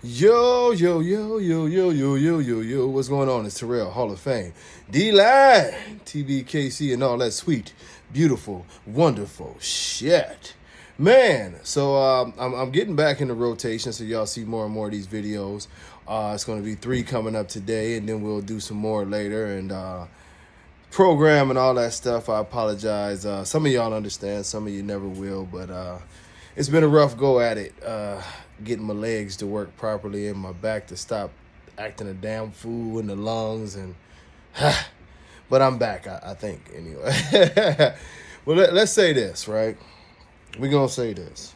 Yo, yo, yo, yo, yo, yo, yo, yo, yo. What's going on? It's Terrell, Hall of Fame. D-Line, tbkc, and all that sweet, beautiful, wonderful shit. Man, so I'm getting back into rotation, so y'all see more and more of these videos. It's going to be 3 coming up today, and then we'll do some more later. And program and all that stuff. I apologize. Some of y'all understand, some of you never will, but it's been a rough go at it. Getting my legs to work properly and my back to stop acting a damn fool in the lungs, and but I'm back, I think, anyway. Well, let's say this, right? We're gonna say this.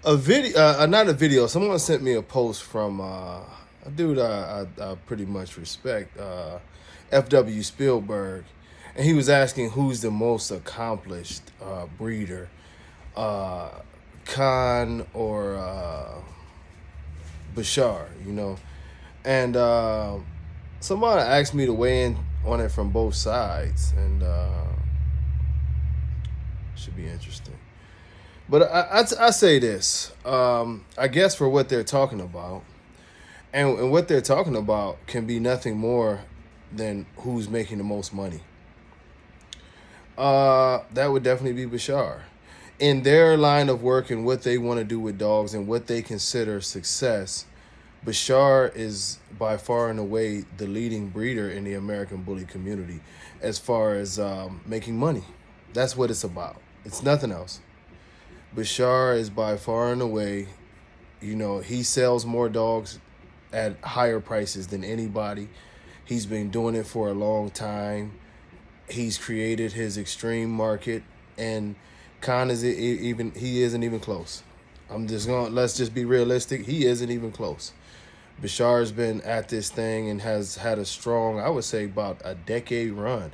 A video, not a video. Someone sent me a post from a dude I pretty much respect, F.W. Spielberg, and he was asking who's the most accomplished breeder, Khan or Bashar, and somebody asked me to weigh in on it from both sides, and should be interesting. But I say this, I guess for what they're talking about, and what they're talking about can be nothing more than who's making the most money. That would definitely be Bashar. In their line of work and what they want to do with dogs and what they consider success, Bashar is by far and away the leading breeder in the American bully community as far as making money. That's what it's about. It's nothing else. Bashar is by far and away, he sells more dogs at higher prices than anybody. He's been doing it for a long time. He's created his extreme market, and Khan he isn't even close. Let's just be realistic. He isn't even close. Bashar's been at this thing and has had a strong, I would say, about a decade run.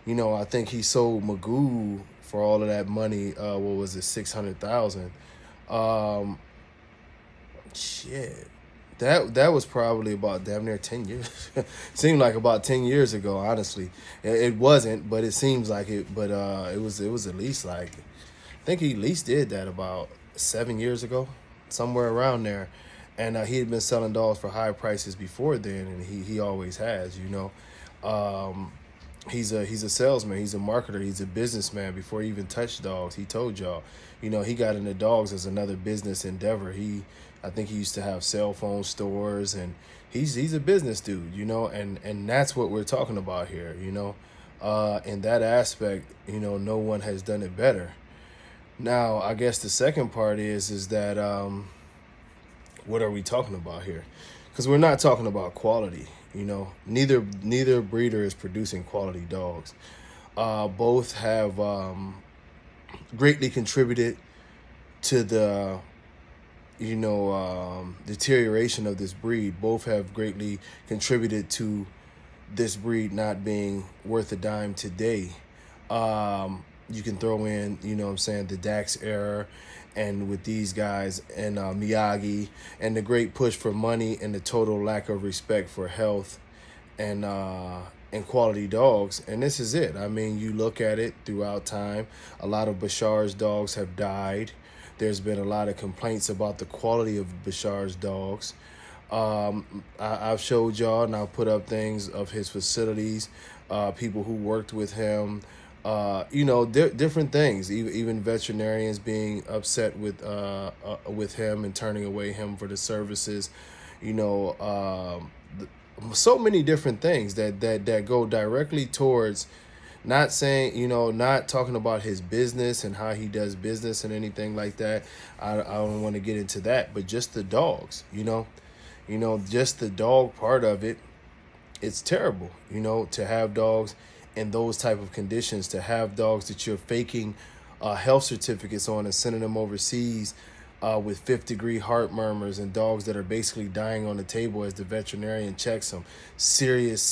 I think he sold Magoo for all of that money. What was it, $600,000? Shit. That was probably about damn near 10 years. Seemed like about 10 years ago, honestly. It wasn't, but it seems like it. But it was at least like, I think he at least did that about 7 years ago, somewhere around there. And he had been selling dogs for high prices before then, and he always has, He's a salesman. He's a marketer. He's a businessman. Before he even touched dogs, he told y'all, he got into dogs as another business endeavor. I think he used to have cell phone stores, and he's a business dude, and that's what we're talking about here, in that aspect, no one has done it better. Now, I guess the second part is that what are we talking about here? Because we're not talking about quality. Neither breeder is producing quality dogs. Both have greatly contributed to the deterioration of this breed. Both have greatly contributed to this breed not being worth a dime today. You can throw in, the Dax era, and with these guys, and Miyagi, and the great push for money and the total lack of respect for health and quality dogs. And this is it. I mean, you look at it throughout time, a lot of Bashar's dogs have died. There's been a lot of complaints about the quality of Bashar's dogs. I've showed y'all, and I'll put up things of his facilities, people who worked with him, different things, even veterinarians being upset with him and turning away him for the services, so many different things that go directly towards not saying, not talking about his business and how he does business and anything like that. I don't want to get into that, but just the dogs, just the dog part of it. It's terrible, to have dogs in those type of conditions, to have dogs that you're faking health certificates on and sending them overseas with 5th-degree heart murmurs, and dogs that are basically dying on the table as the veterinarian checks them. Serious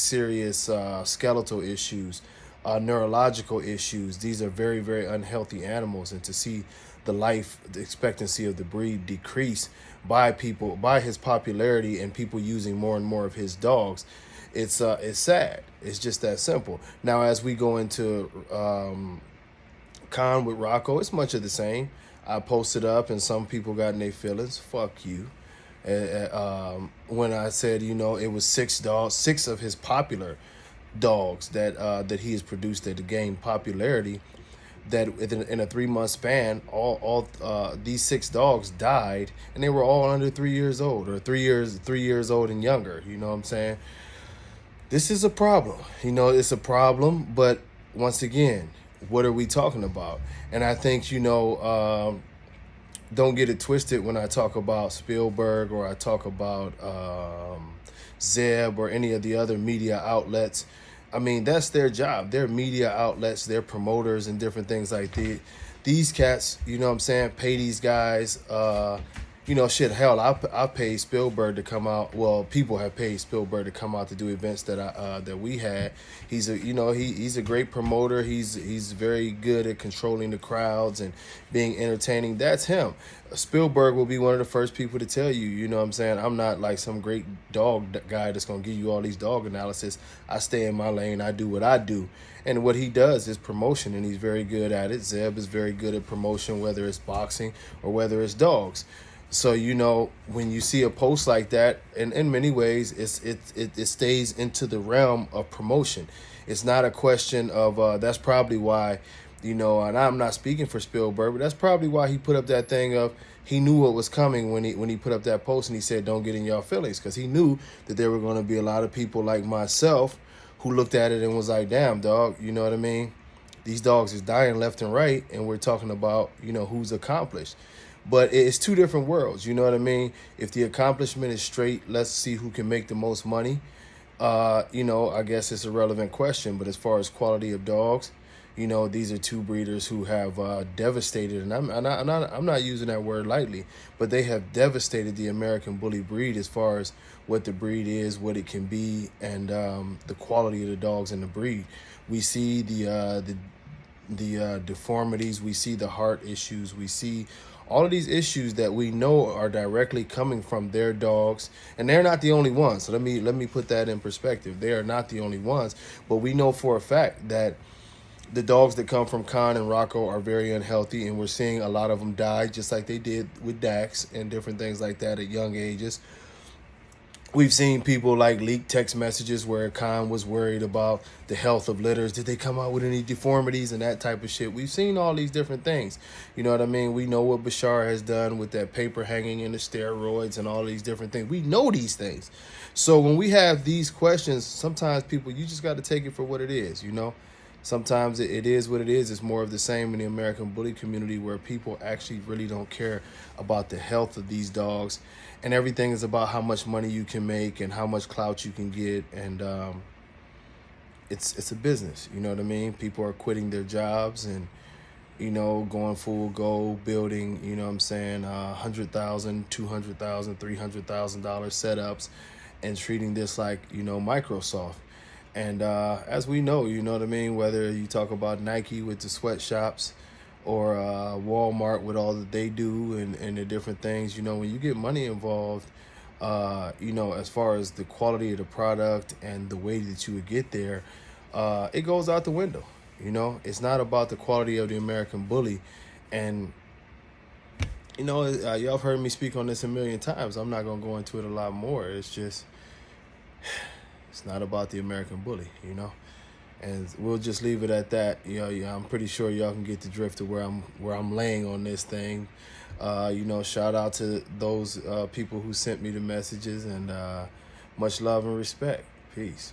skeletal issues, neurological issues. These are very, very unhealthy animals, and to see the life expectancy of the breed decrease by his popularity and people using more and more of his dogs, it's sad. It's just that simple. Now, as we go into Khan with Rocco, it's much of the same. I posted up and some people got in their feelings. Fuck you. When I said, it was six of his popular dogs that he has produced that gained popularity, that in a 3-month span, all these 6 dogs died, and they were all under 3 years old, or 3 years old and younger. You know what I'm saying? This is a problem. It's a problem, but once again, what are we talking about? And I think, don't get it twisted when I talk about Spielberg or I talk about Zeb or any of the other media outlets. I mean, that's their job. They're media outlets, they're promoters and different things like that. These cats, pay these guys, shit, hell, I paid Spielberg to come out. Well, people have paid Spielberg to come out to do events that we had. He's a great promoter. He's very good at controlling the crowds and being entertaining. That's him. Spielberg will be one of the first people to tell you, I'm not like some great dog guy that's going to give you all these dog analysis. I stay in my lane. I do what I do. And what he does is promotion, and he's very good at it. Zeb is very good at promotion, whether it's boxing or whether it's dogs. So, when you see a post like that, and in many ways, it stays into the realm of promotion. It's not a question of, that's probably why, and I'm not speaking for Spielberg, but that's probably why he put up that thing of, he knew what was coming when he put up that post and he said, don't get in your feelings, because he knew that there were going to be a lot of people like myself who looked at it and was like, damn, dog, you know what I mean? These dogs is dying left and right, and we're talking about, who's accomplished. But it's two different worlds, you know what I mean? If the accomplishment is straight, let's see who can make the most money. I guess it's a relevant question. But as far as quality of dogs, these are two breeders who have devastated, and I'm not using that word lightly, but they have devastated the American bully breed as far as what the breed is, what it can be, and the quality of the dogs in the breed. We see the deformities, we see the heart issues, we see all of these issues that we know are directly coming from their dogs, and they're not the only ones. So let me put that in perspective. They are not the only ones, but we know for a fact that the dogs that come from Khan and Rocco are very unhealthy, and we're seeing a lot of them die, just like they did with Dax and different things like that at young ages. We've seen people like leak text messages where Khan was worried about the health of litters. Did they come out with any deformities and that type of shit? We've seen all these different things. You know what I mean? We know what Bashar has done with that paper hanging and the steroids and all these different things. We know these things. So when we have these questions, sometimes people, you just got to take it for what it is, Sometimes it is what it is. It's more of the same in the American bully community, where people actually really don't care about the health of these dogs, and everything is about how much money you can make and how much clout you can get, and it's a business. You know what I mean? People are quitting their jobs and going full go, building $100,000, $200,000, $300,000 setups, and treating this like Microsoft. And as we know, you know what I mean, whether you talk about Nike with the sweatshops or Walmart with all that they do and the different things, when you get money involved, as far as the quality of the product and the way that you would get there, it goes out the window. It's not about the quality of the American bully. And, y'all have heard me speak on this a million times. I'm not going to go into it a lot more. It's just... it's not about the American bully, and we'll just leave it at that. I'm pretty sure y'all can get the drift of where I'm laying on this thing. Shout out to those people who sent me the messages, and much love and respect. Peace.